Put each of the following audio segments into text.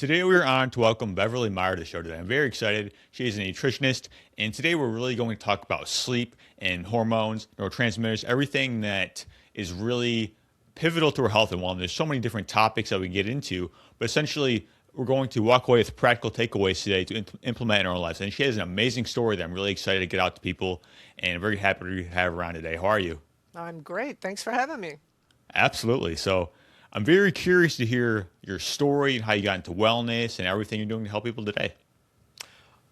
Today we're on to welcome Beverly Meyer to the show today. I'm very excited. She is a nutritionist, and today we're really going to talk about sleep and hormones, neurotransmitters, everything that is really pivotal to our health and wellness. There's so many different topics that we get into, but essentially we're going to walk away with practical takeaways today to implement in our lives. And she has an amazing story that I'm really excited to get out to people, and I'm very happy to have her on today. How are you? I'm great. Thanks for having me. Absolutely. So I'm very curious to hear your story and how you got into wellness and everything you're doing to help people today.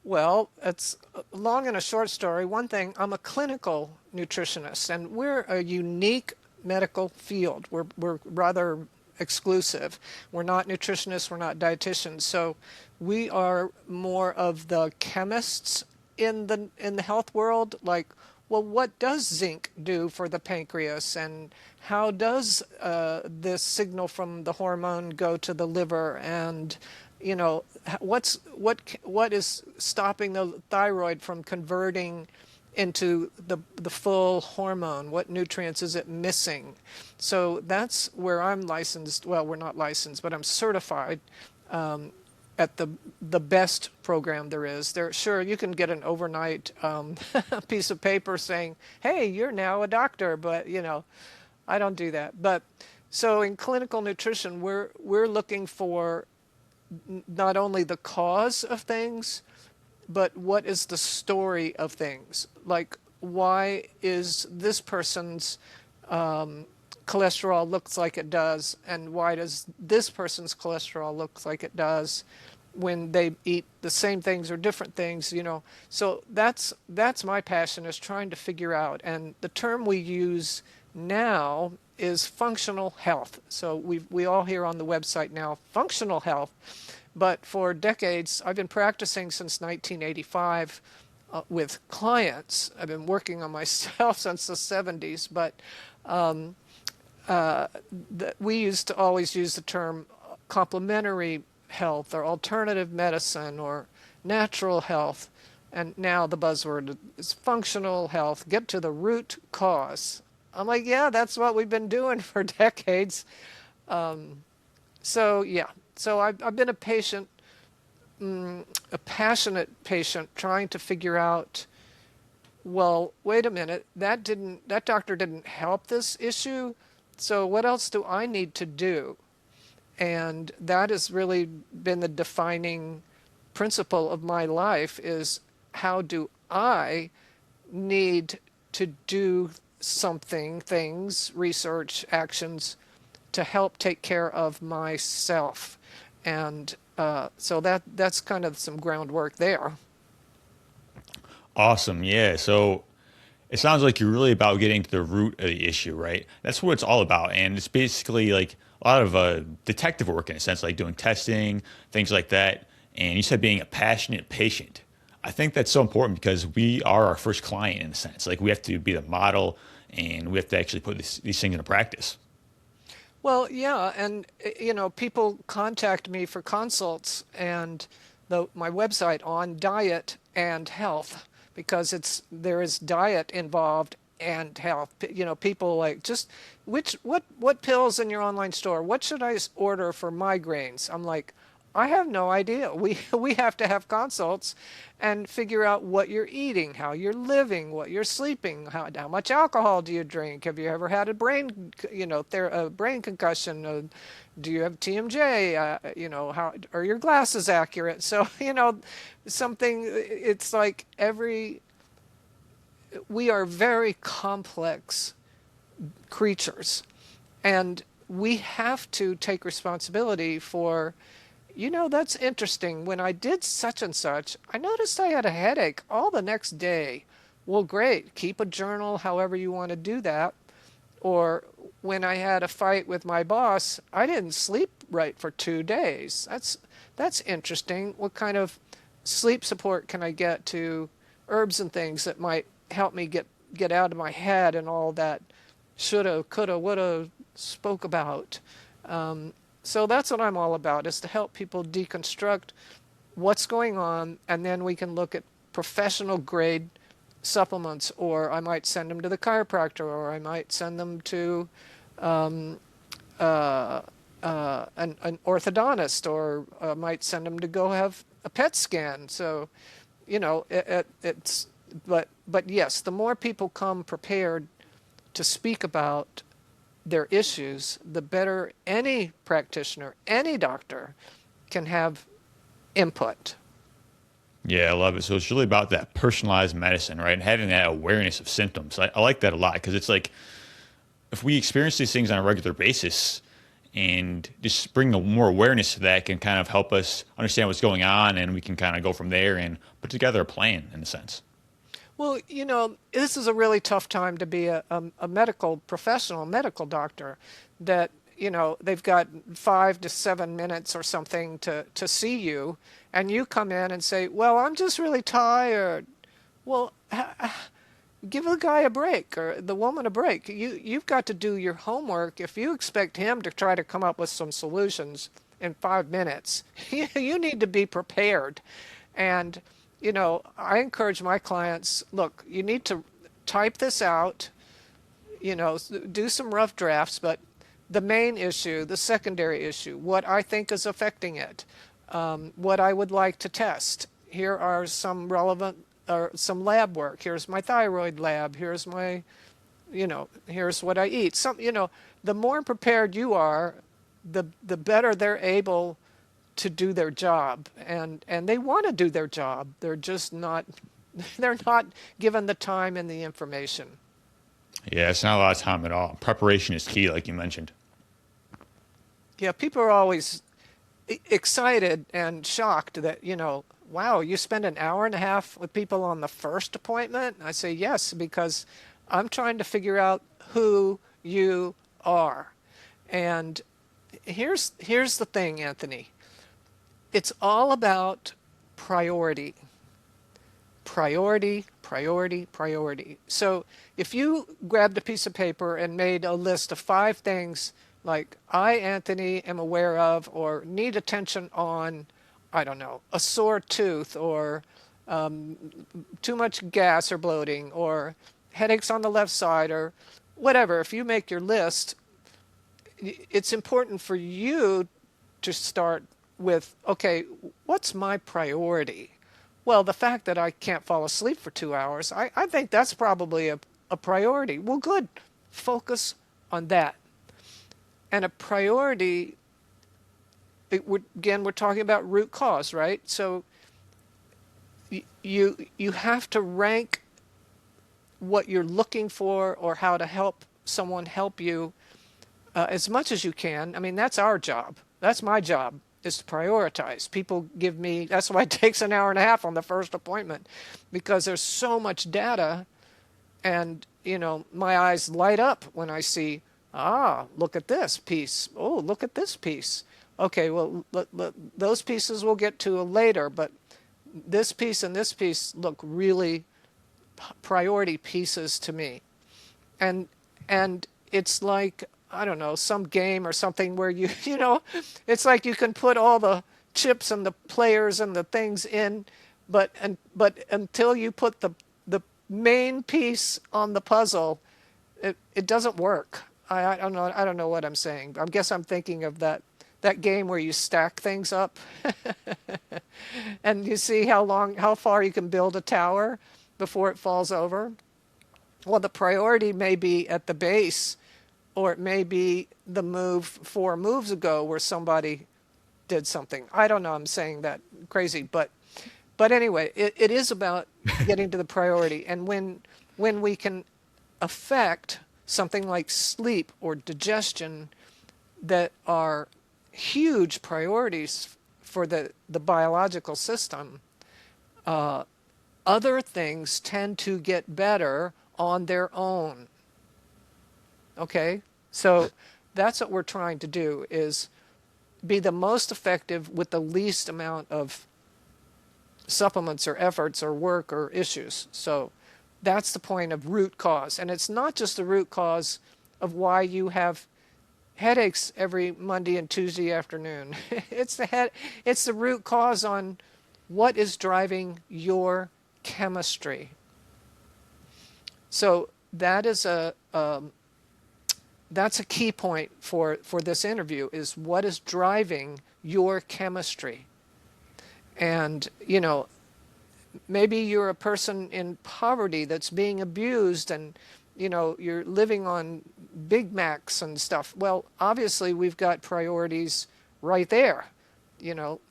Well, it's a long and a short story. One thing, I'm a clinical nutritionist, and we're a unique medical field. We're rather exclusive. We're not nutritionists, we're not dietitians. So we are more of the chemists in the health world, like, well, what does zinc do for the pancreas, and how does this signal from the hormone go to the liver, and what is stopping the thyroid from converting into the full hormone? What nutrients is it missing? So that's where I'm licensed. Well, we're not licensed, but I'm certified at the best program there is. There, sure, you can get an overnight piece of paper saying, "Hey, you're now a doctor," but I don't do that. But so in clinical nutrition, we're looking for not only the cause of things, but what is the story of things? Like, why is this person's cholesterol looks like it does, and why does this person's cholesterol looks like it does when they eat the same things or different things? So that's my passion, is trying to figure out. And the term we use now is functional health. So we all hear on the website now functional health, but for decades I've been practicing since 1985 with clients. I've been working on myself since the 70s, but we used to always use the term complementary health or alternative medicine or natural health. And now the buzzword is functional health. Get to the root cause. I'm like, yeah, that's what we've been doing for decades. So yeah, so I've been a patient, a passionate patient, trying to figure out, well, wait a minute, that doctor didn't help this issue. So what else do I need to do? And that has really been the defining principle of my life, is how do I need to do something, things, research, actions to help take care of myself. And so that's kind of some groundwork there. Awesome. Yeah. So it sounds like you're really about getting to the root of the issue, right? That's what it's all about. And it's basically like a lot of detective work in a sense, like doing testing, things like that. And you said being a passionate patient. I think that's so important because we are our first client in a sense. Like we have to be the model and we have to actually put these things into practice. Well, yeah, and people contact me for consults, and my website on diet and health, because there is diet involved and health. People like, just what pills in your online store? What should I order for migraines? I'm like, I have no idea. We have to have consults and figure out what you're eating, how you're living, what you're sleeping, how much alcohol do you drink? Have you ever had a brain concussion? Do you have TMJ? How are your glasses accurate? So, something. It's like we are very complex creatures, and we have to take responsibility for, that's interesting. When I did such and such, I noticed I had a headache all the next day. Well, great. Keep a journal, however you want to do that. Or when I had a fight with my boss, I didn't sleep right for 2 days. That's interesting. What kind of sleep support can I get, to herbs and things that might help me get out of my head and all that shoulda, coulda, woulda spoke about. So that's what I'm all about, is to help people deconstruct what's going on, and then we can look at professional grade supplements, or I might send them to the chiropractor, or I might send them to an orthodontist, or might send them to go have a PET scan. So, it's but yes, the more people come prepared to speak about their issues, the better any practitioner, any doctor can have input. Yeah, I love it. So it's really about that personalized medicine, right? And having that awareness of symptoms. I like that a lot because it's like if we experience these things on a regular basis and just bring more awareness to that can kind of help us understand what's going on and we can kind of go from there and put together a plan in a sense. Well, this is a really tough time to be a medical professional, a medical doctor, that, they've got 5 to 7 minutes or something to see you, and you come in and say, well, I'm just really tired. Well, give the guy a break or the woman a break. You've got to do your homework. If you expect him to try to come up with some solutions in 5 minutes, you need to be prepared. And, I encourage my clients, look, you need to type this out, do some rough drafts, but the main issue, the secondary issue, what I think is affecting it, what I would like to test. Here are some relevant or some lab work. Here's my thyroid lab. Here's my, here's what I eat. The more prepared you are, the better they're able to do their job, and they want to do their job. They're just not, they're not given the time and the information. Yeah, it's not a lot of time at all. Preparation is key, like you mentioned. Yeah, people are always excited and shocked that, wow, you spend an hour and a half with people on the first appointment? I say yes, because I'm trying to figure out who you are. And here's the thing, Anthony. It's all about priority. Priority, priority, priority. So if you grabbed a piece of paper and made a list of 5 things like I, Anthony, am aware of or need attention on, I don't know, a sore tooth, or too much gas or bloating, or headaches on the left side, or whatever. If you make your list, it's important for you to start with, okay, what's my priority? Well, the fact that I can't fall asleep for 2 hours, I think that's probably a priority. Well, good. Focus on that. And a priority, again, we're talking about root cause, right? So you have to rank what you're looking for or how to help someone help you as much as you can. I mean, that's our job. That's my job, is to prioritize. People give me, that's why it takes an hour and a half on the first appointment, because there's so much data, and, my eyes light up when I see, look at this piece. Oh, look at this piece. Okay, well, those pieces we'll get to later, but this piece and this piece look really priority pieces to me. And it's like, I don't know, some game or something where it's like you can put all the chips and the players and the things in, but until you put the main piece on the puzzle, it doesn't work. I don't know what I'm saying. I guess I'm thinking of that game where you stack things up and you see how far you can build a tower before it falls over. Well, the priority may be at the base, or it may be the move 4 moves ago where somebody did something. I don't know, I'm saying that crazy, but anyway, it is about getting to the priority. And when we can affect something like sleep or digestion, that are huge priorities for the biological system, other things tend to get better on their own. Okay? So that's what we're trying to do, is be the most effective with the least amount of supplements or efforts or work or issues. So that's the point of root cause. And it's not just the root cause of why you have headaches every Monday and Tuesday afternoon. It's the root cause on what is driving your chemistry. So that is that's a key point for this interview, is what is driving your chemistry. And, maybe you're a person in poverty that's being abused, and, you're living on Big Macs and stuff. Well, obviously we've got priorities right there,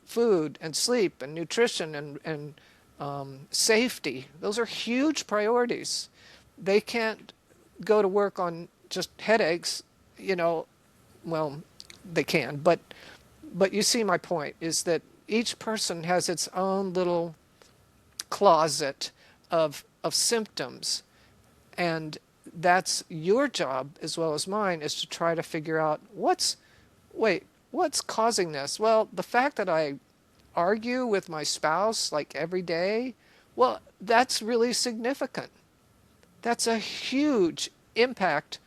food and sleep and nutrition and safety. Those are huge priorities. They can't go to work on just headaches, well, they can, but you see my point, is that each person has its own little closet of symptoms, and that's your job as well as mine, is to try to figure out what's causing this. Well, the fact that I argue with my spouse like every day, well, that's really significant. That's a huge impact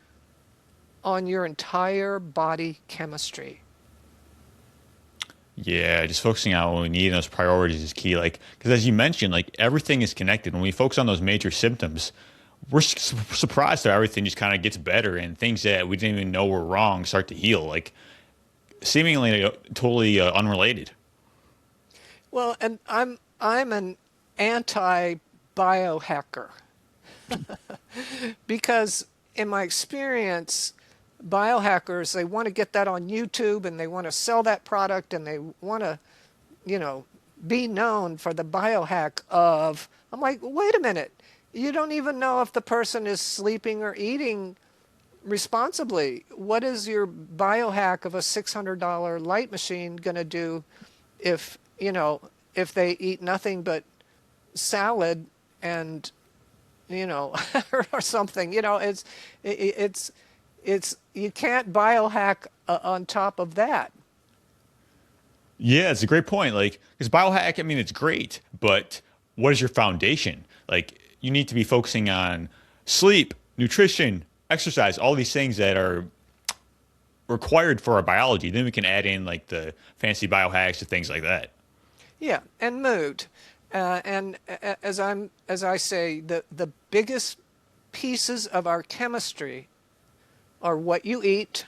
on your entire body chemistry. Yeah, just focusing on what we need and those priorities is key. Like, because as you mentioned, like everything is connected. When we focus on those major symptoms, we're surprised that everything just kind of gets better, and things that we didn't even know were wrong start to heal. Like, seemingly totally unrelated. Well, and I'm an anti-biohacker because in my experience, biohackers, they want to get that on YouTube and they want to sell that product and they want to, be known for the biohack of, I'm like, wait a minute, you don't even know if the person is sleeping or eating responsibly. What is your biohack of a $600 light machine going to do if, if they eat nothing but salad and, or something, it's you can't biohack on top of that. Yeah, it's a great point. Like, because biohack, I mean, it's great, but what is your foundation? Like, you need to be focusing on sleep, nutrition, exercise, all these things that are required for our biology. Then we can add in like the fancy biohacks and things like that. Yeah, and mood. And as I say, the biggest pieces of our chemistry are what you eat,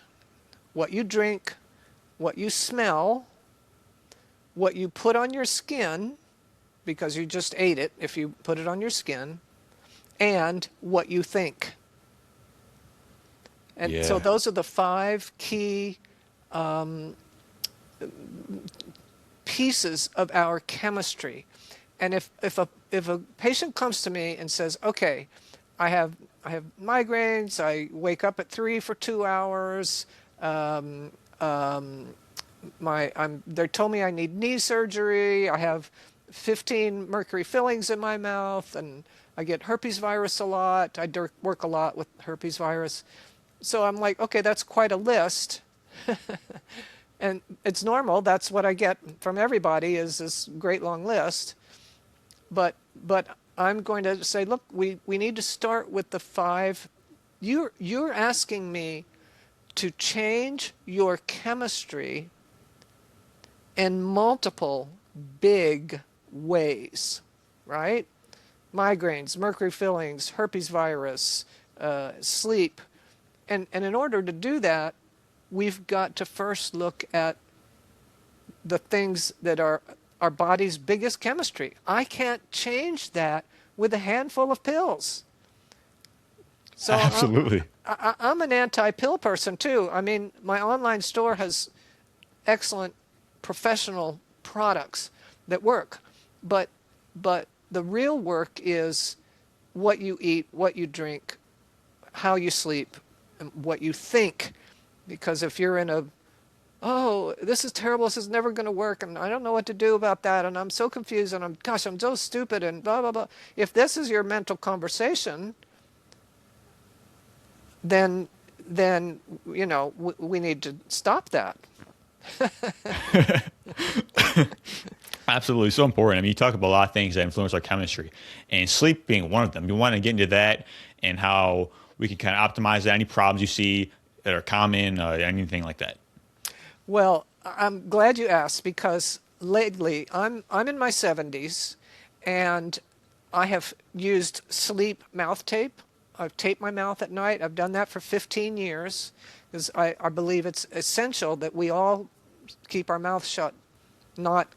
what you drink, what you smell, what you put on your skin, because you just ate it if you put it on your skin, and what you think. And so those are the 5 key pieces of our chemistry. And if a patient comes to me and says, okay, I have migraines, I wake up at 3 for 2 hours, they told me I need knee surgery, I have 15 mercury fillings in my mouth, and I get herpes virus a lot, I work a lot with herpes virus. So I'm like, okay, that's quite a list. And it's normal, that's what I get from everybody, is this great long list. But I'm going to say, look, we need to start with the 5. You're asking me to change your chemistry in multiple big ways, right? Migraines, mercury fillings, herpes virus, sleep. And in order to do that, we've got to first look at the things that are our body's biggest chemistry. I can't change that with a handful of pills. So Absolutely. I'm an anti-pill person too. I mean, my online store has excellent professional products that work, but the real work is what you eat, what you drink, how you sleep, and what you think. Because if you're in a, oh, this is terrible, this is never going to work, and I don't know what to do about that, and I'm so confused, and I'm so stupid, and blah, blah, blah. If this is your mental conversation, then we need to stop that. Absolutely, so important. I mean, you talk about a lot of things that influence our chemistry, and sleep being one of them. You want to get into that and how we can kind of optimize that. Any problems you see that are common, anything like that. Well, I'm glad you asked, because lately I'm in my 70s, and I have used sleep mouth tape. I've taped my mouth at night. I've done that for 15 years because I believe it's essential that we all keep our mouth shut, not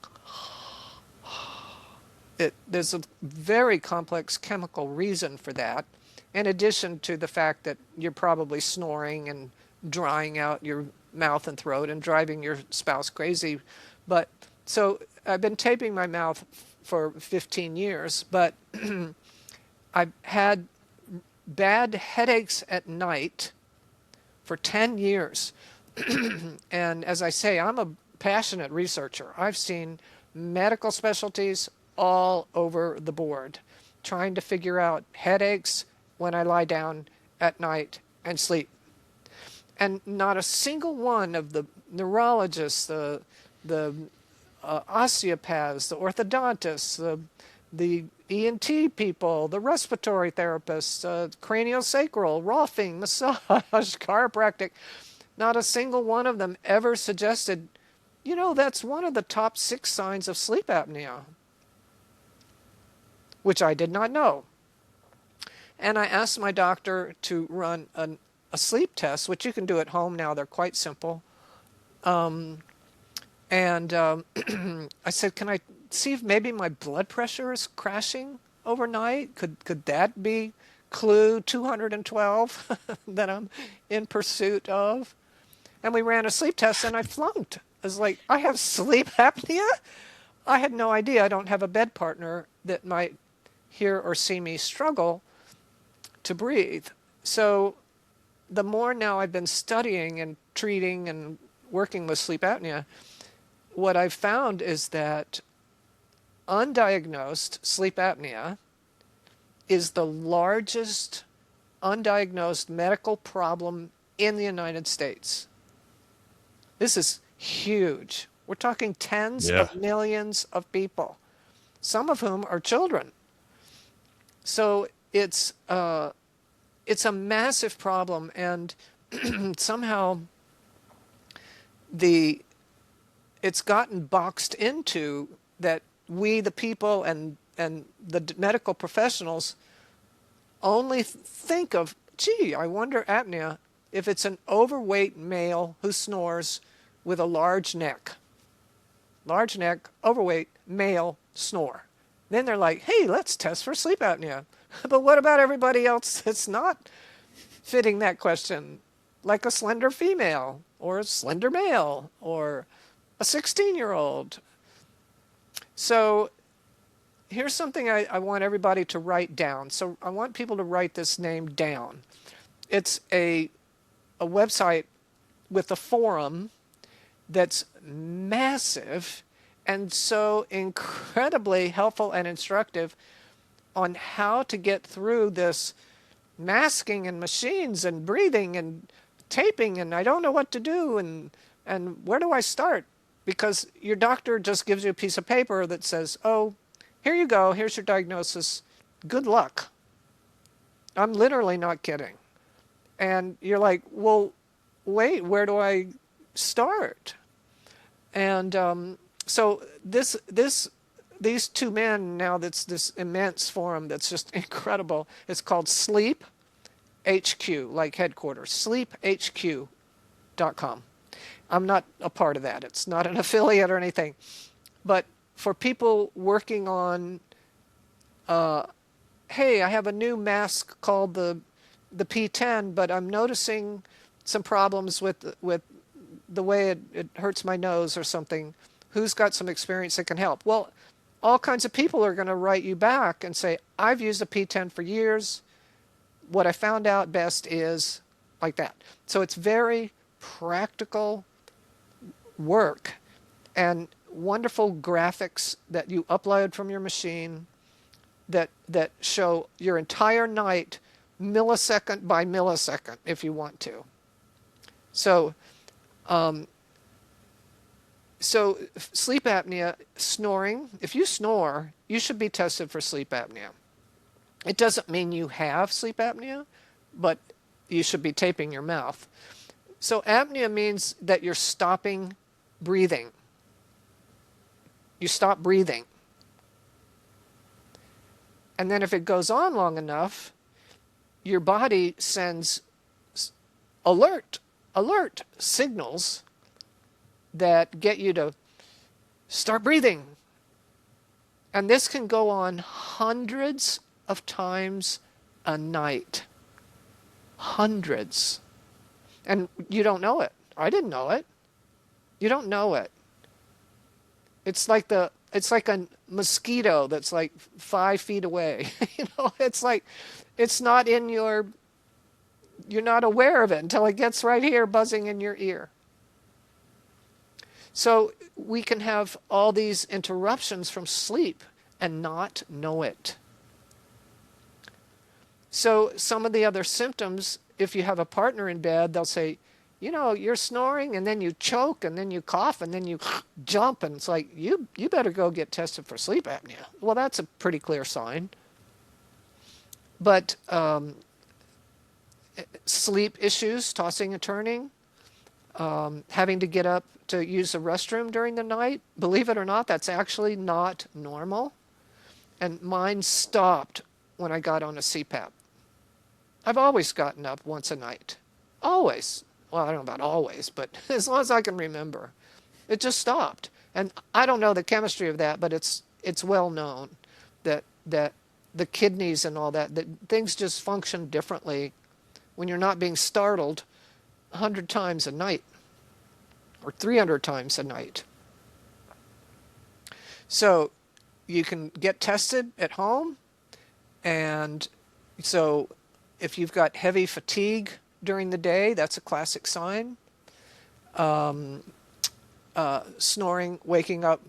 there's a very complex chemical reason for that, in addition to the fact that you're probably snoring and drying out your mouth and throat and driving your spouse crazy. But so I've been taping my mouth for 15 years, but I've had bad headaches at night for 10 years. And as I say, I'm a passionate researcher. I've seen medical specialties all over the board trying to figure out headaches when I lie down at night and sleep. And not a single one of the neurologists, the osteopaths, the orthodontists, the ENT people, the respiratory therapists, craniosacral, Rolfing, massage, chiropractic, not a single one of them ever suggested, that's one of the top 6 signs of sleep apnea, which I did not know. And I asked my doctor to run a sleep test, which you can do at home now. They're quite simple. I said, can I see if maybe my blood pressure is crashing overnight? Could that be clue 212 that I'm in pursuit of? And we ran a sleep test and I flunked. I was like, I have sleep apnea? I had no idea. I don't have a bed partner that might hear or see me struggle to breathe. So the more now I've been studying and treating and working with sleep apnea, what I've found is that undiagnosed sleep apnea is the largest undiagnosed medical problem in the United States. This is huge. We're talking tens of millions of people, some of whom are children. So it's a massive problem, and somehow it's gotten boxed into that we, the people, and the medical professionals only think of, gee, I wonder apnea if it's an overweight male who snores with a large neck, overweight male snore. Then they're like, hey, let's test for sleep apnea. But what about everybody else that's not fitting that question? Like a slender female, or a slender male, or a 16-year-old. So here's something I want everybody to write down. So I want people to write this name down. It's a website with a forum that's massive and so incredibly helpful and instructive on how to get through this masking and machines and breathing and taping, and I don't know what to do, and where do I start? Because your doctor just gives you a piece of paper that says, oh, here you go, here's your diagnosis, good luck. I'm literally not kidding. And you're like, well, wait, where do I start? And so these two men, now that's this immense forum that's just incredible. It's called Sleep HQ, like headquarters, sleephq.com. I'm not a part of that. It's not an affiliate or anything. But for people working on, hey, I have a new mask called the P10, but I'm noticing some problems with the way it hurts my nose or something. Who's got some experience that can help? Well, all kinds of people are going to write you back and say, I've used a P10 for years. What I found out best is like that. So it's very practical work and wonderful graphics that you upload from your machine that show your entire night millisecond by millisecond if you want to. So sleep apnea, snoring, if you snore, you should be tested for sleep apnea. It doesn't mean you have sleep apnea, but you should be taping your mouth. So apnea means that you're stopping breathing. You stop breathing. And then if it goes on long enough, your body sends alert, alert signals that get you to start breathing. And this can go on hundreds of times a night. Hundreds. And you don't know it. I didn't know it. You don't know it. It's like a mosquito that's like 5 feet away. It's not in you're not aware of it until it gets right here buzzing in your ear. So we can have all these interruptions from sleep and not know it. So some of the other symptoms, if you have a partner in bed, they'll say, you're snoring and then you choke and then you cough and then you jump, and it's like, you better go get tested for sleep apnea. Well, that's a pretty clear sign. But sleep issues, tossing and turning, having to get up to use the restroom during the night, believe it or not, that's actually not normal. And mine stopped when I got on a CPAP. I've always gotten up once a night. Always. Well, I don't know about always, but as long as I can remember. It just stopped. And I don't know the chemistry of that, but it's well known that the kidneys and all that things just function differently when you're not being startled 100 times a night or 300 times a night. So you can get tested at home. And so if you've got heavy fatigue during the day, that's a classic sign. Snoring, waking up,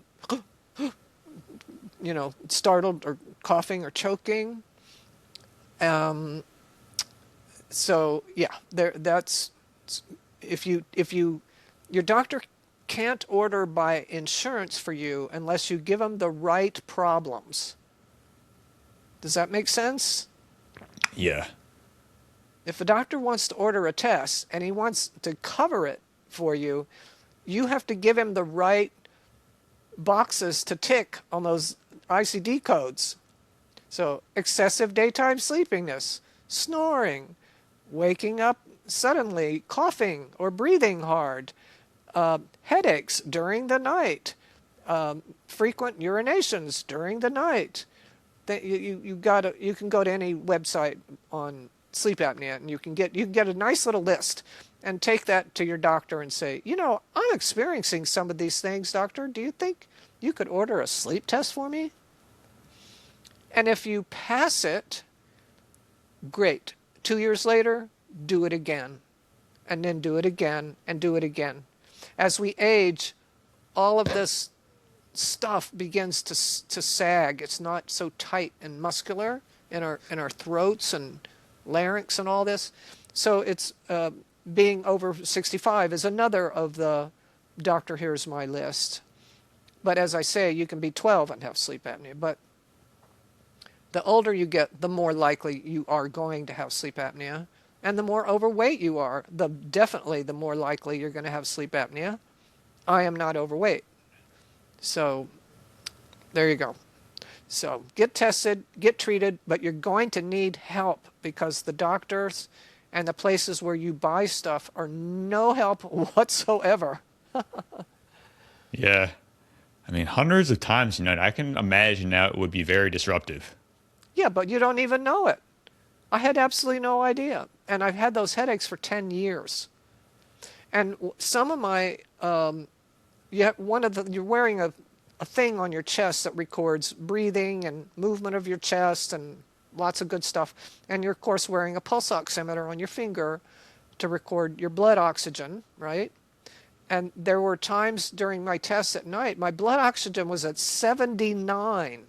startled or coughing or choking. So yeah, that's if your doctor can't order by insurance for you unless you give them the right problems. Does that make sense? Yeah. If a doctor wants to order a test and he wants to cover it for you, you have to give him the right boxes to tick on those ICD codes. So excessive daytime sleepiness, snoring, waking up suddenly, coughing or breathing hard, headaches during the night, frequent urinations during the night. You can go to any website on sleep apnea and you can get a nice little list and take that to your doctor and say, I'm experiencing some of these things, doctor. Do you think you could order a sleep test for me? And if you pass it, great. 2 years later, do it again, and then do it again, and do it again. As we age, all of this stuff begins to sag. It's not so tight and muscular in our throats and larynx and all this. So it's being over 65 is another of the doctor, here's my list. But as I say, you can be 12 and have sleep apnea. But the older you get, the more likely you are going to have sleep apnea. And the more overweight you are, definitely the more likely you're going to have sleep apnea. I am not overweight. So there you go. So get tested, get treated, but you're going to need help because the doctors and the places where you buy stuff are no help whatsoever. Yeah. I mean, hundreds of times, I can imagine that it would be very disruptive. Yeah, but you don't even know it. I had absolutely no idea. And I've had those headaches for 10 years. And some of my, you're wearing a thing on your chest that records breathing and movement of your chest and lots of good stuff. And you're, of course, wearing a pulse oximeter on your finger to record your blood oxygen, right? And there were times during my tests at night, my blood oxygen was at 79.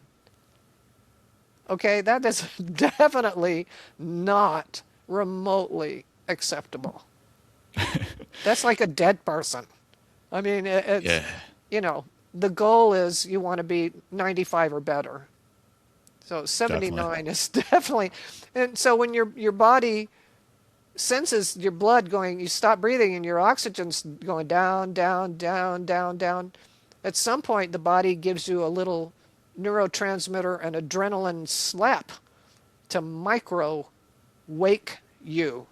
Okay, that is definitely not remotely acceptable. That's like a dead person. I mean, it's, the goal is you want to be 95 or better. So 79 definitely. Is definitely, and so when your body senses your blood going, you stop breathing and your oxygen's going down, down, down, down, down. At some point, the body gives you a little neurotransmitter and adrenaline slap to micro wake you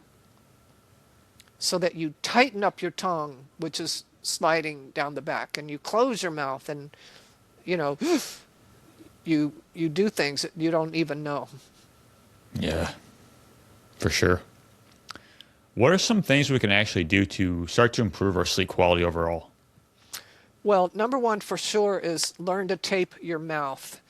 so that you tighten up your tongue, which is sliding down the back, and you close your mouth, and you know you do things that you don't even know. Yeah, for sure. What are some things we can actually do to start to improve our sleep quality overall? Well, number one for sure is learn to tape your mouth.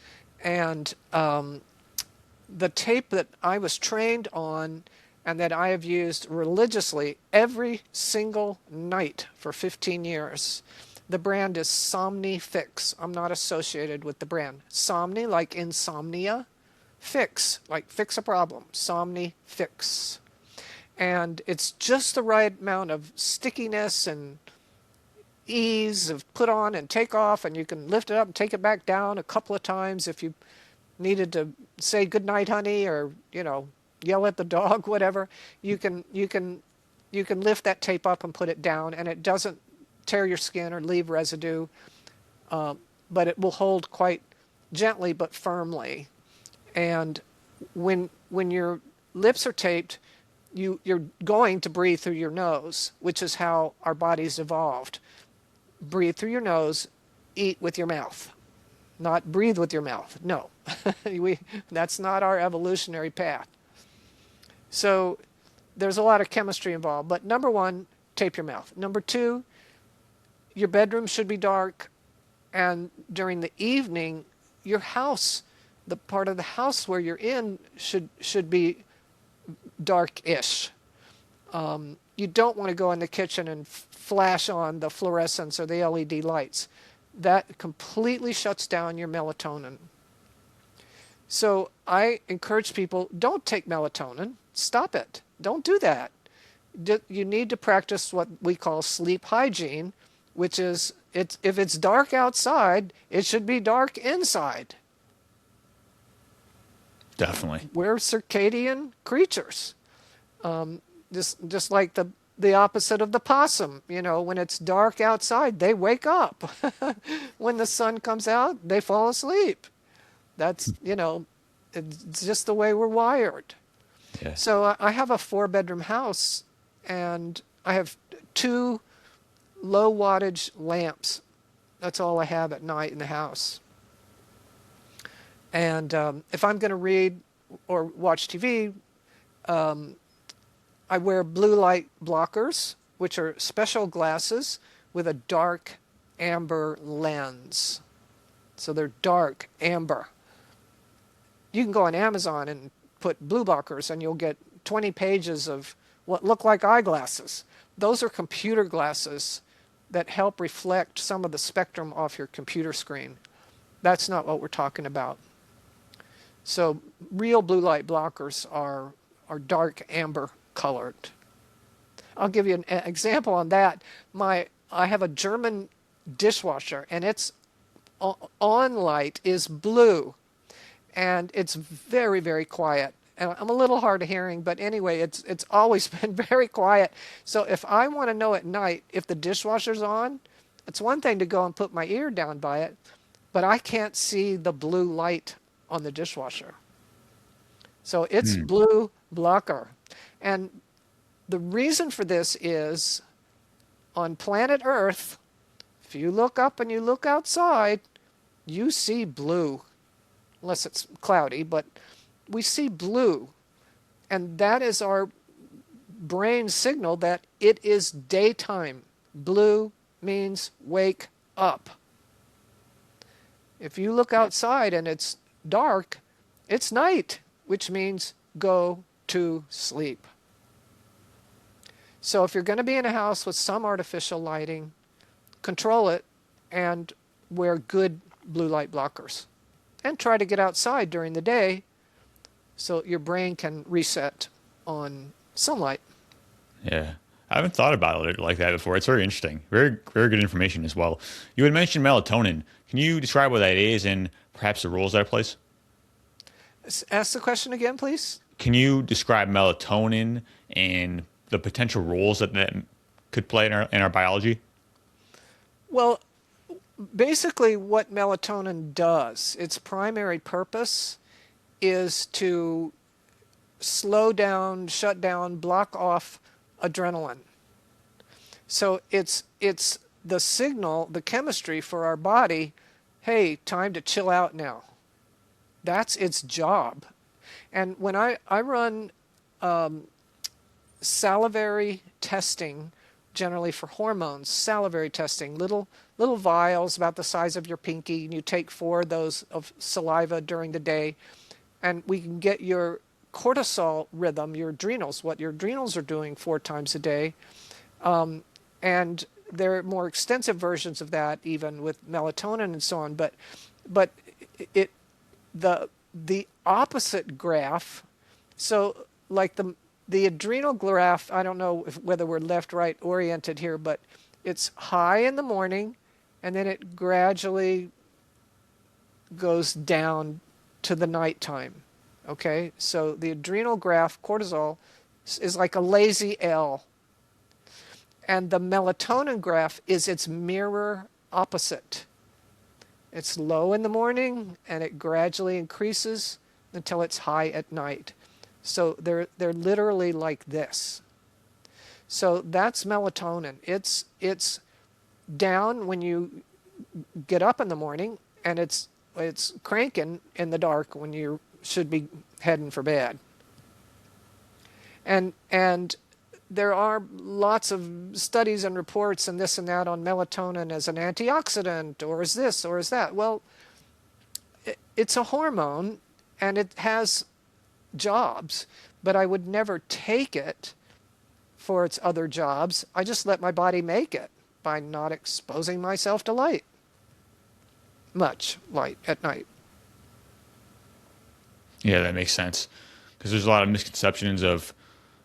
And the tape that I was trained on and that I have used religiously every single night for 15 years, the brand is Somni-Fix. I'm not associated with the brand. Somni, like insomnia. Fix, like fix a problem. Somni-Fix. And it's just the right amount of stickiness and ease of put on and take off, and you can lift it up and take it back down a couple of times if you needed to say good night honey, or yell at the dog, whatever. You can lift that tape up and put it down, and it doesn't tear your skin or leave residue, but it will hold quite gently but firmly. And when your lips are taped, you're going to breathe through your nose, which is how our bodies evolved. Breathe through your nose, eat with your mouth. Not breathe with your mouth. No, that's not our evolutionary path. So there's a lot of chemistry involved. But number one, tape your mouth. Number two, your bedroom should be dark. And during the evening, your house, the part of the house where you're in, should be dark-ish. You don't want to go in the kitchen and flash on the fluorescents or the LED lights. That completely shuts down your melatonin. So I encourage people, don't take melatonin. Stop it. Don't do that. You need to practice what we call sleep hygiene, which is if it's dark outside, it should be dark inside. Definitely. We're circadian creatures. Just like the opposite of the possum. When it's dark outside, they wake up. When the sun comes out, they fall asleep. That's, it's just the way we're wired. Yeah. So I have a 4-bedroom house, and I have 2 low wattage lamps. That's all I have at night in the house. And if I'm going to read or watch TV, I wear blue light blockers, which are special glasses with a dark amber lens. So they're dark amber. You can go on Amazon and put blue blockers, and you'll get 20 pages of what look like eyeglasses. Those are computer glasses that help reflect some of the spectrum off your computer screen. That's not what we're talking about. So real blue light blockers are dark amber colored. I'll give you an example on that. I have a German dishwasher, and its on light is blue, and it's very, very quiet. And I'm a little hard of hearing, but anyway, it's always been very quiet. So if I want to know at night if the dishwasher's on, it's one thing to go and put my ear down by it, but I can't see the blue light on the dishwasher. So it's blue blocker. And the reason for this is, on planet Earth, if you look up and you look outside, you see blue, unless it's cloudy, but we see blue. And that is our brain signal that it is daytime. Blue means wake up. If you look outside and it's dark, it's night, which means go to sleep. So if you're going to be in a house with some artificial lighting, control it and wear good blue light blockers. And try to get outside during the day so your brain can reset on sunlight. Yeah. I haven't thought about it like that before. It's very interesting. Very, very good information as well. You had mentioned melatonin. Can you describe what that is and perhaps the roles that it plays? Ask the question again, please. Can you describe melatonin and the potential roles that could play in our biology? Well, basically what melatonin does, its primary purpose is to slow down, shut down, block off adrenaline. So it's the signal, the chemistry for our body, hey, time to chill out now. That's its job. And when I run salivary testing, generally for hormones, salivary testing, little vials about the size of your pinky, and you take 4 of those of saliva during the day, and we can get your cortisol rhythm, your adrenals, what your adrenals are doing 4 times a day. And there are more extensive versions of that, even with melatonin and so on. But it the opposite graph. So like the adrenal graph, I don't know whether we're left right oriented here, but it's high in the morning, and then it gradually goes down to the nighttime. Okay, so the adrenal graph, cortisol, is like a lazy L. And the melatonin graph is its mirror opposite. It's low in the morning and it gradually increases until it's high at night. So they're literally like this. So that's melatonin. It's down when you get up in the morning, and it's cranking in the dark when you should be heading for bed. And there are lots of studies and reports and this and that on melatonin as an antioxidant, or as this or as that. Well, it's a hormone and it has jobs, but I would never take it for its other jobs. I just let my body make it by not exposing myself to light, much light at night. Yeah, that makes sense. Because there's a lot of misconceptions of,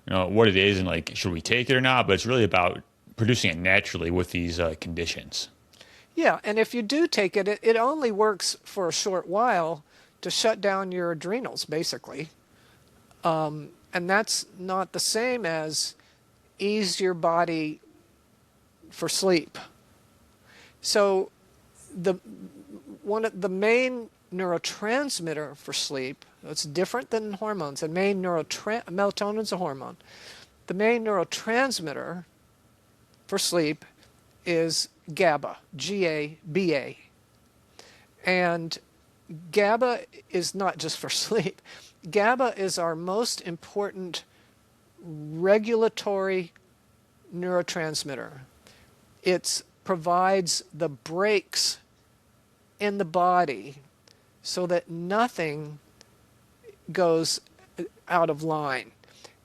what it is and like, should we take it or not? But it's really about producing it naturally with these conditions. Yeah, and if you do take it, it only works for a short while to shut down your adrenals, basically. And that's not the same as ease your body for sleep. So one of the main neurotransmitter for sleep, it's different than hormones. And melatonin's a hormone. The main neurotransmitter for sleep is GABA, G-A-B-A. And GABA is not just for sleep. GABA is our most important regulatory neurotransmitter. It provides the brakes in the body so that nothing goes out of line.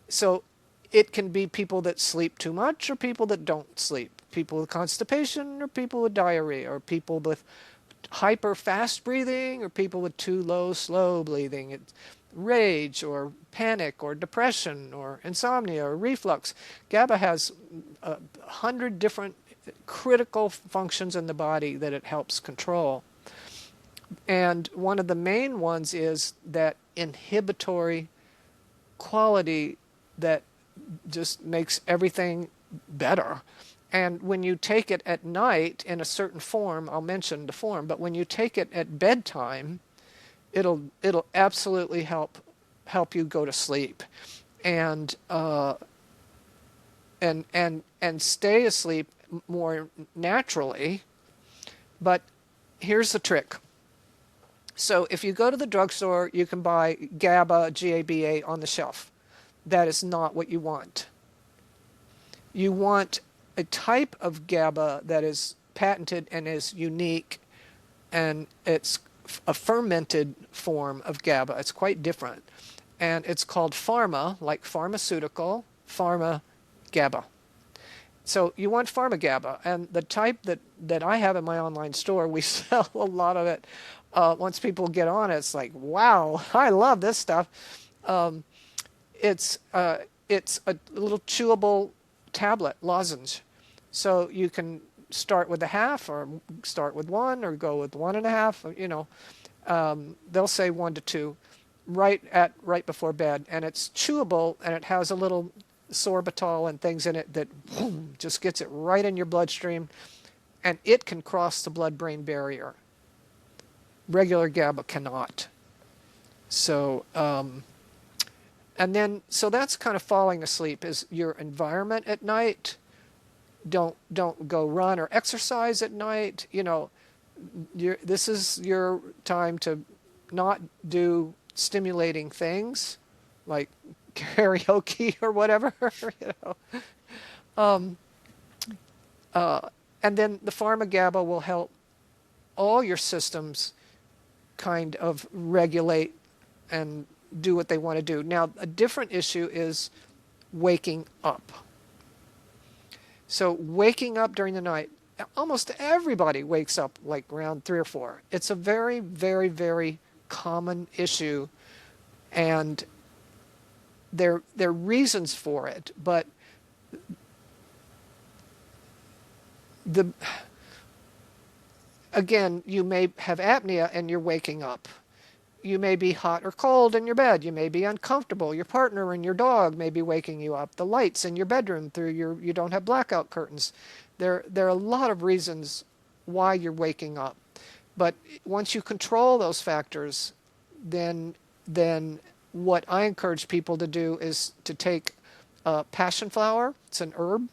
So it can be people that sleep too much or people that don't sleep, people with constipation or people with diarrhea, or people with hyper fast breathing or people with too low slow breathing. It's rage or panic or depression or insomnia or reflux. GABA has 100 different critical functions in the body that it helps control. And one of the main ones is that inhibitory quality that just makes everything better. And when you take it at night in a certain form, I'll mention the form, but when you take it at bedtime, it'll absolutely help you go to sleep and stay asleep more naturally. But here's the trick. So if you go to the drugstore, you can buy GABA, G-A-B-A, on the shelf. That is not what you want. You want a type of GABA that is patented and is unique, and it's a fermented form of GABA. It's quite different. And it's called pharma, like pharmaceutical, pharma GABA. So you want pharma GABA. And the type that I have in my online store, we sell a lot of it. Once people get on it, it's like, wow, I love this stuff. It's a little chewable tablet, lozenge. So you can start with a half, or start with 1, or go with 1.5. They'll say 1 to 2, right before bed, and it's chewable, and it has a little sorbitol and things in it that just gets it right in your bloodstream, and it can cross the blood-brain barrier. Regular GABA cannot. So And then, so that's kind of falling asleep, is your environment at night. Don't go run or exercise at night. This is your time to not do stimulating things like karaoke or whatever. you know. And then the pharma GABA will help all your systems kind of regulate and do what they want to do. Now, a different issue is waking up. So waking up during the night, almost everybody wakes up like around 3 or 4. It's a very, very, very common issue, and there are reasons for it, but again, you may have apnea and you're waking up. You may be hot or cold in your bed. You may be uncomfortable. Your partner and your dog may be waking you up. The lights in your bedroom you don't have blackout curtains. There are a lot of reasons why you're waking up. But once you control those factors, then what I encourage people to do is to take passion flower. It's an herb.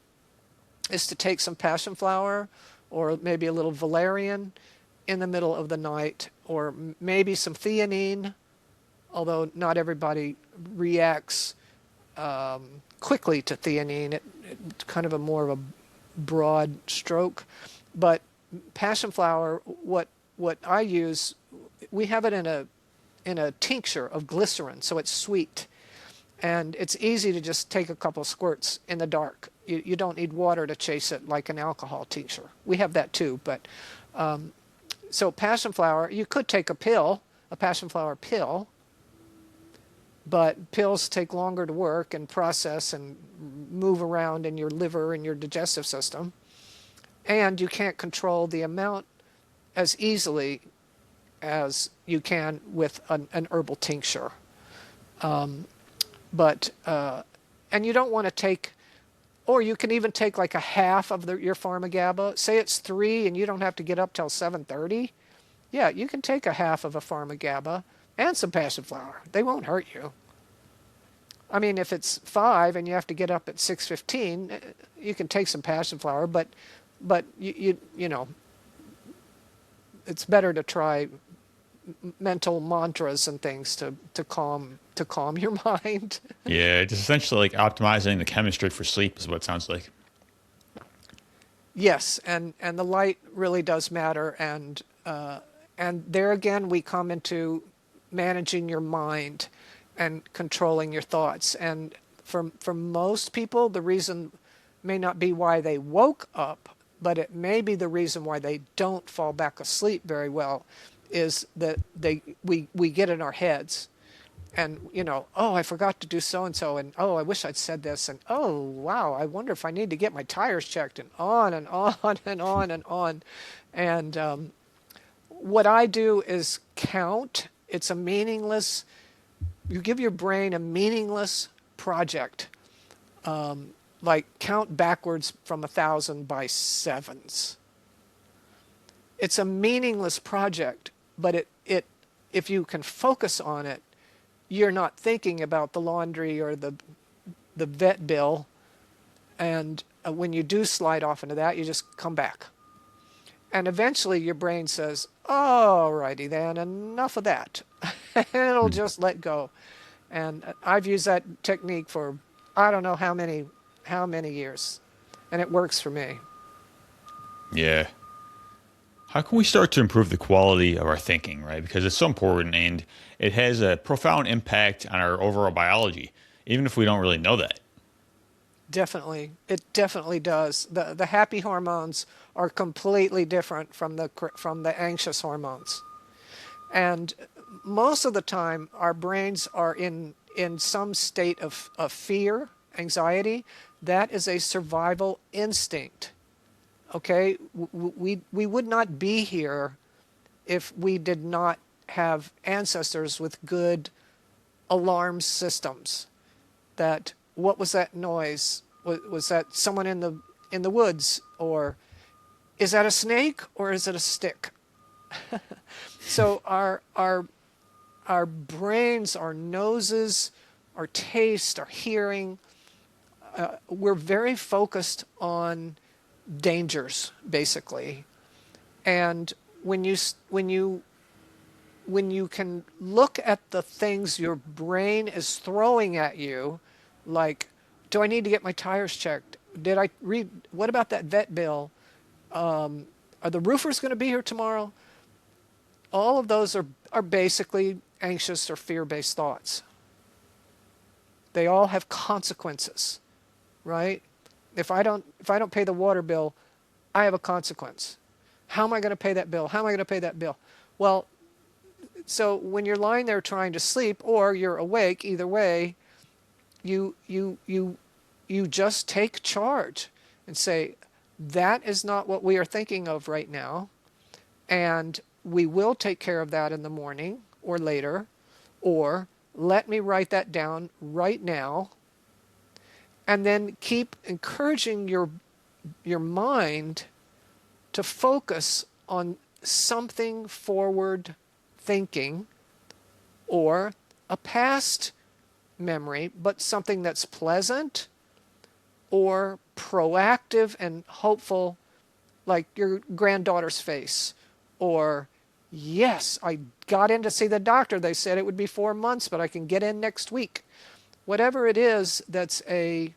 Is to take some passion flower or maybe a little valerian in the middle of the night, or maybe some theanine, although not everybody reacts quickly to theanine. It's kind of a more of a broad stroke. But passion flower, what I use, we have it in a tincture of glycerin, so it's sweet. And it's easy to just take a couple squirts in the dark. You don't need water to chase it like an alcohol tincture. We have that too, but so passion flower, you could take a passion flower pill, but pills take longer to work and process and move around in your liver and your digestive system. And you can't control the amount as easily as you can with an herbal tincture. And you don't want to take, or you can even take like a half of your pharma GABA. Say it's 3 and you don't have to get up till 7:30. Yeah, you can take a half of a pharma GABA and some passion flower. They won't hurt you. I mean, if it's 5 and you have to get up at 6:15, you can take some passion flower, but you know, it's better to try mental mantras and things to calm your mind. Yeah, it's essentially like optimizing the chemistry for sleep is what it sounds like. Yes, and the light really does matter, and there again we come into managing your mind and controlling your thoughts. And for most people, the reason may not be why they woke up, but it may be the reason why they don't fall back asleep very well, is that we get in our heads. And, you know, oh, I forgot to do so-and-so, and oh, I wish I'd said this, and oh, wow, I wonder if I need to get my tires checked, and on and on and on and on. And what I do is count. It's a meaningless, you give your brain a meaningless project, like count backwards from 1,000 by sevens. It's a meaningless project, but it if you can focus on it, you're not thinking about the laundry or the vet bill. And when you do slide off into that, you just come back. And eventually your brain says, all righty then, enough of that. And it'll just let go. And I've used that technique for I don't know how many years. And it works for me. Yeah. How can we start to improve the quality of our thinking, right? Because it's so important and it has a profound impact on our overall biology, even if we don't really know that. Definitely. It definitely does. The happy hormones are completely different from the anxious hormones. And most of the time, our brains are in some state of fear, anxiety. That is a survival instinct. Okay? We would not be here if we did not have ancestors with good alarm systems. That, what was that noise? Was that someone in the woods? Or is that a snake or is it a stick? So our brains, our noses, our taste, our hearing. We're very focused on dangers, basically. And when you can look at the things your brain is throwing at you, like, do I need to get my tires checked? Did I read, what about that vet bill? Are the roofers going to be here tomorrow? All of those are basically anxious or fear-based thoughts. They all have consequences, right? If I don't pay the water bill, I have a consequence. How am I going to pay that bill? How am I going to pay that bill? Well, so when you're lying there trying to sleep or you're awake, either way, you just take charge and say, that is not what we are thinking of right now, and we will take care of that in the morning or later, or let me write that down right now. And then keep encouraging your mind to focus on something forward thinking or a past memory, but something that's pleasant or proactive and hopeful, like your granddaughter's face, or yes, I got in to see the doctor. They said it would be 4 months, but I can get in next week. Whatever it is, that's a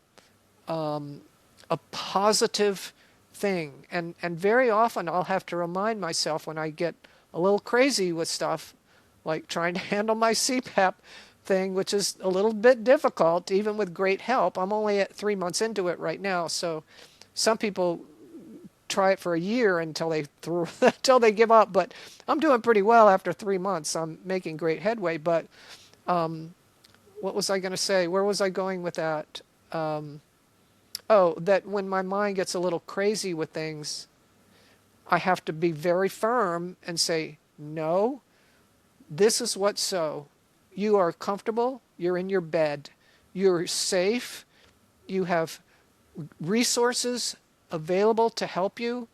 positive thing. And very often I'll have to remind myself when I get a little crazy with stuff, like trying to handle my CPAP thing, which is a little bit difficult, even with great help. I'm only at 3 months into it right now. So some people try it for a year until they give up. But I'm doing pretty well after 3 months. I'm making great headway. But what was I going to say? Where was I going with that? That when my mind gets a little crazy with things, I have to be very firm and say, no, this is what's so. You are comfortable. You're in your bed. You're safe. You have resources available to help you.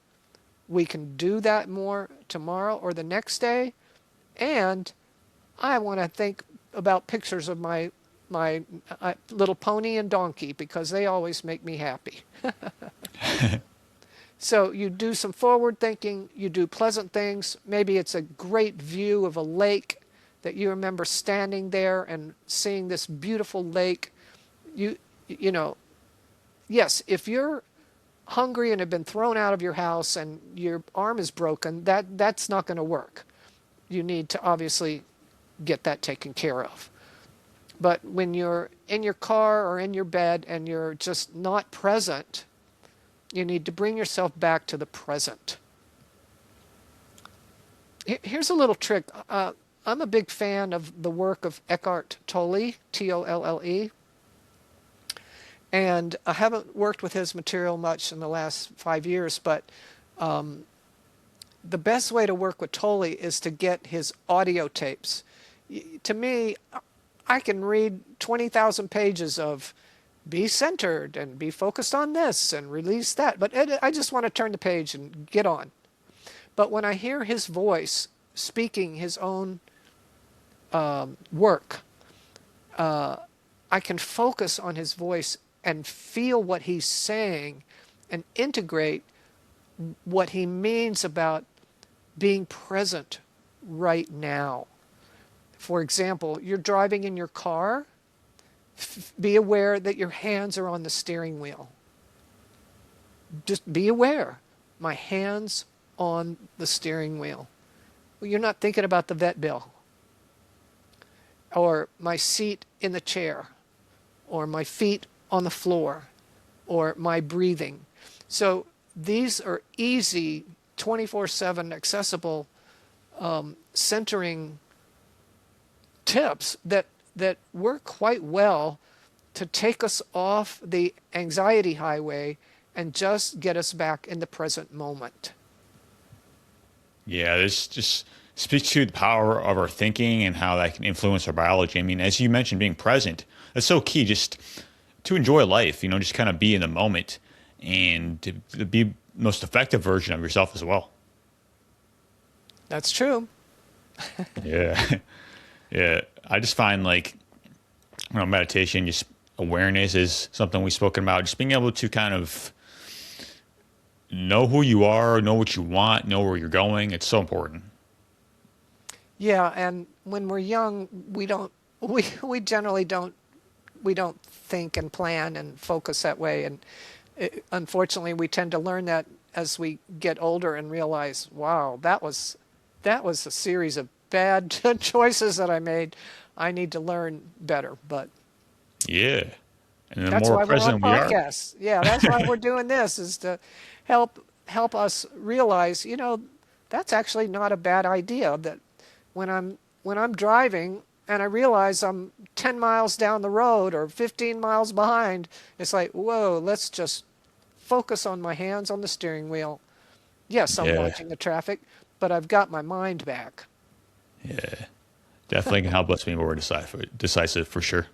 We can do that more tomorrow or the next day. And I want to think about pictures of my little pony and donkey, because they always make me happy. So you do some forward thinking, you do pleasant things. Maybe it's a great view of a lake that you remember standing there and seeing this beautiful lake. You know, yes, if you're hungry and have been thrown out of your house and your arm is broken, that's not going to work. You need to obviously get that taken care of. But when you're in your car or in your bed and you're just not present, you need to bring yourself back to the present. Here's a little trick. I'm a big fan of the work of Eckhart Tolle, Tolle. And I haven't worked with his material much in the last 5 years, but the best way to work with Tolle is to get his audio tapes. To me, I can read 20,000 pages of be centered and be focused on this and release that, but I just want to turn the page and get on. But when I hear his voice speaking his own work, I can focus on his voice and feel what he's saying and integrate what he means about being present right now. For example, you're driving in your car, be aware that your hands are on the steering wheel. Just be aware, my hands on the steering wheel. Well, you're not thinking about the vet bill, or my seat in the chair, or my feet on the floor, or my breathing. So these are easy, 24/7 accessible centering tips that work quite well to take us off the anxiety highway and just get us back in the present moment. Yeah, this just speaks to the power of our thinking and how that can influence our biology. I mean, as you mentioned, being present, that's so key just to enjoy life, just kind of be in the moment and to be the most effective version of yourself as well. That's true. Yeah. Yeah. I just find like meditation, just awareness is something we've spoken about. Just being able to kind of know who you are, know what you want, know where you're going. It's so important. Yeah, and when we're young, we generally don't think and plan and focus that way. And unfortunately, we tend to learn that as we get older and realize, wow, that was a series of bad choices that I made. I need to learn better. But Yeah. And the that's more why we're on present we are. podcasts. Yeah, that's why we're doing this, is to help us realize, that's actually not a bad idea. That when I'm driving and I realize I'm 10 miles down the road or 15 miles behind, it's like, whoa, let's just focus on my hands on the steering wheel. Yes, I'm Yeah. watching the traffic, but I've got my mind back. Yeah. Definitely can help us be more decisive for sure.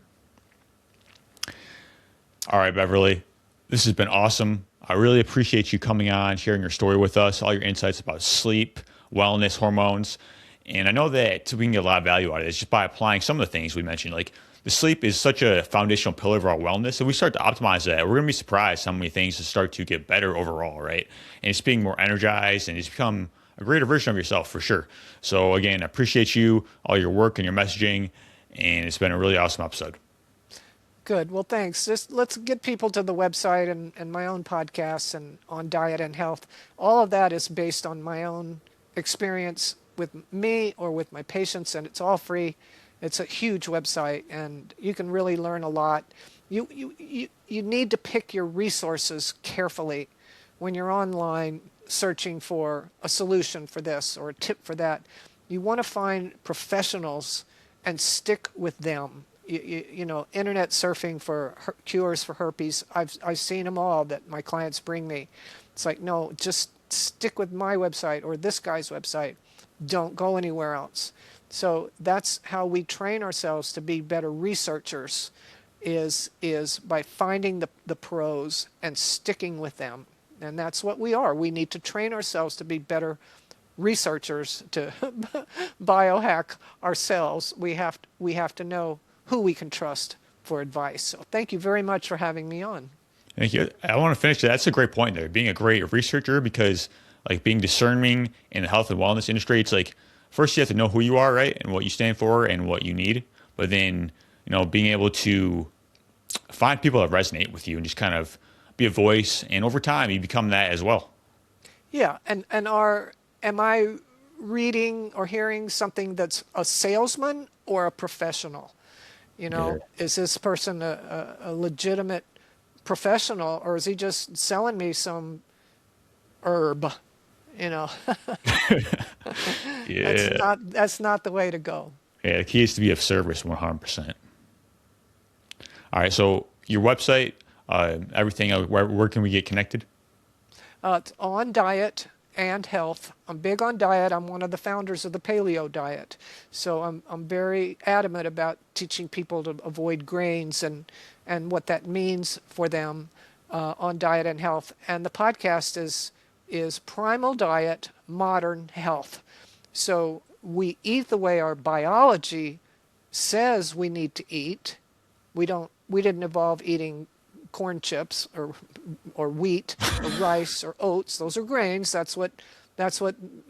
All right, Beverly. This has been awesome. I really appreciate you coming on, sharing your story with us, all your insights about sleep, wellness, hormones. And I know that we can get a lot of value out of this just by applying some of the things we mentioned. Like the sleep is such a foundational pillar of our wellness. If we start to optimize that, we're going to be surprised how many things just start to get better overall, right? And it's being more energized and it's become a greater version of yourself for sure. So again, I appreciate you, all your work and your messaging. And it's been a really awesome episode. Good. Well, thanks. Just let's get people to the website and my own podcasts and on diet and health. All of that is based on my own experience with me or with my patients, and it's all free. It's a huge website, and you can really learn a lot. You need to pick your resources carefully when you're online searching for a solution for this or a tip for that. You want to find professionals and stick with them. Internet surfing for cures for herpes. I've seen them all that my clients bring me. It's like, no, just stick with my website or this guy's website. Don't go anywhere else. So that's how we train ourselves to be better researchers, is by finding the pros and sticking with them. And that's what we are. We need to train ourselves to be better researchers, to biohack ourselves. We have to know who we can trust for advice. So thank you very much for having me on. Thank you. I want to finish that. That's a great point there. Being a great researcher, because like being discerning in the health and wellness industry, it's like first you have to know who you are, right? And what you stand for and what you need. But then, being able to find people that resonate with you and just kind of be a voice. And over time, you become that as well. Yeah. Am I reading or hearing something that's a salesman or a professional? Yeah. Is this person a legitimate professional, or is he just selling me some herb? Yeah. That's not the way to go. Yeah. The key is to be of service 100%. All right. So your website, everything, where can we get connected? It's on diet and health. I'm big on diet. I'm one of the founders of the paleo diet. So I'm very adamant about teaching people to avoid grains and what that means for them on diet and health. And the podcast is Primal Diet, Modern Health. So we eat the way our biology says we need to eat. We didn't evolve eating corn chips or wheat or rice or oats. Those are grains. That's what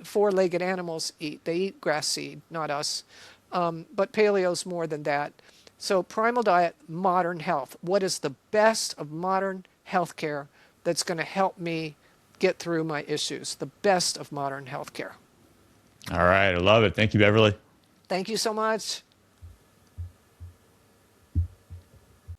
four-legged animals eat. They eat grass seed, not us. But paleo's more than that. So Primal Diet, Modern Health. What is the best of modern healthcare that's going to help me get through my issues? The best of modern healthcare. All right. I love it. Thank you, Beverly. Thank you so much.